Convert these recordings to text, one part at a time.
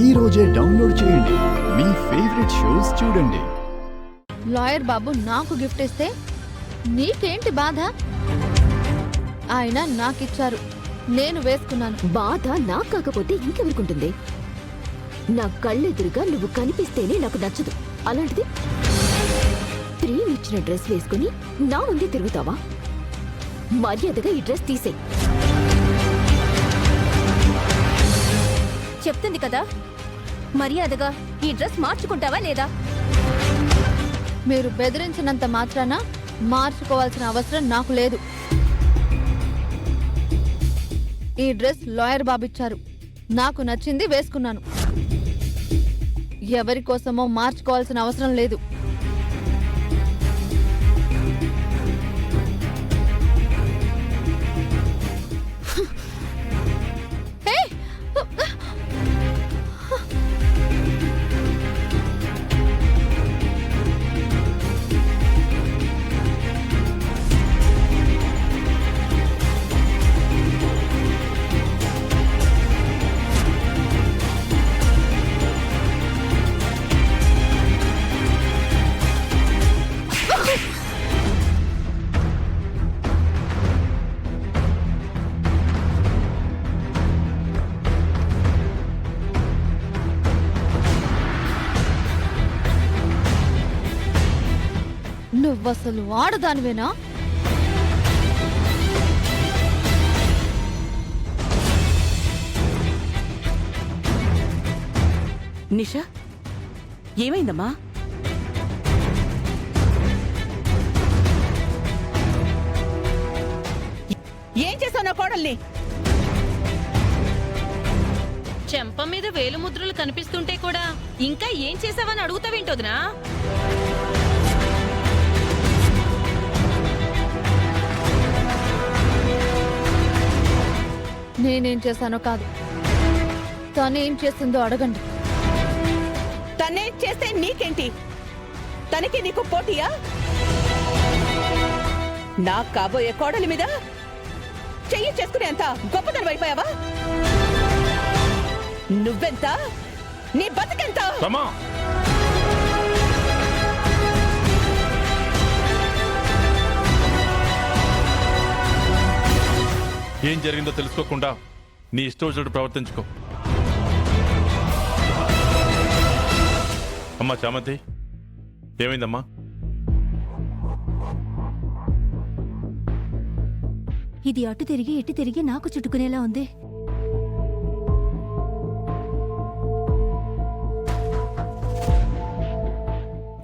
ఈ రోజే డౌన్లోడ్ చేయండి. మీ ఫేవరెట్ షోస్ చూడండి. లాయర్ బాబు నాకు గిఫ్ట్ ఇస్తే నీకేంటి బాధ? ఆయన నాకిచ్చారు, నేను వేసుకున్నాను. బాధ నాకు కాకపోతే ఇంకెవరికుంటుంది? నా కళ్ళెదురుగా నువ్వు కనిపిస్తేనే నాకు నచ్చదు. అలాంటిది ప్రేమిచ్చిన డ్రెస్ వేసుకుని నా ముందే తిరుగుతావా? మర్యాదగా ఈ డ్రెస్ తీసేయ్. చెప్తుంది కదా, మర్యాదగా ఈ డ్రెస్ మార్చుకుంటావా లేదా? మీరు బెదిరించినంత మాత్రాన మార్చుకోవాల్సిన అవసరం నాకు లేదు. ఈ డ్రెస్ లాయర్ బాబు ఇచ్చారు, నాకు నచ్చింది వేసుకున్నాను. ఎవరి కోసమో మార్చుకోవాల్సిన అవసరం లేదు. నువ్వసలు ఆడదానివేనా? నిషా, ఏమైందమ్మా? ఏం చేశావు నా కోడల్ని? చెంప మీద వేలుముద్రలు కనిపిస్తుంటే కూడా ఇంకా ఏం చేసావని అడుగుతావేంటోదినా? నేనేం చేశానో కాదు, తనేం చేసిందో అడగండి. తనేం చేస్తే నీకేంటి? తనకి నీకు పోటీయా? నా కాబోయే కోడలి మీద చెయ్యి చేసుకునేంత గొప్పతనం అయిపోయావా? నువ్వెంత, నీ బతుకెంత? ఏం జరిగిందో తెలుసుకోకుండా నీ ఇష్టం వచ్చినట్టు ప్రవర్తించుకో. అమ్మా చామంతి, ఏమైందమ్మా? ఇది అటు తిరిగి ఇటు తిరిగి నాకు చుట్టుకునేలా ఉంది.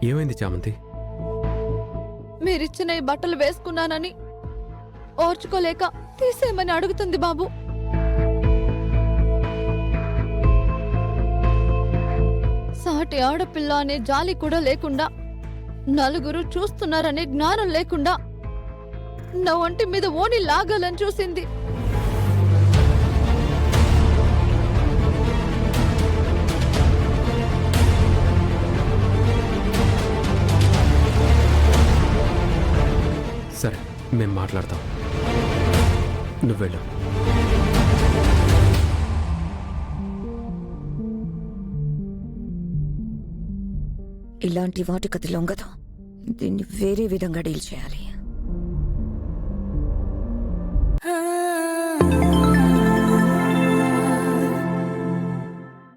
ఏమైంది చామంతి? మీరిచ్చిన ఈ బట్టలు వేసుకున్నానని ఓర్చుకోలేక తీసేయమని అడుగుతుంది బాబు. సాటి ఆడపిల్ల అనే జాలి కూడా లేకుండా, నలుగురు చూస్తున్నారనే జ్ఞానం లేకుండా నా ఒంటి మీద ఓని లాగాలని చూసింది. సరే, మేము మాట్లాడతాం. నువ్వెళ్ళు. ఇలాంటి వాటికది లొంగదు. దీన్ని వేరే విధంగా డీల్ చేయాలి.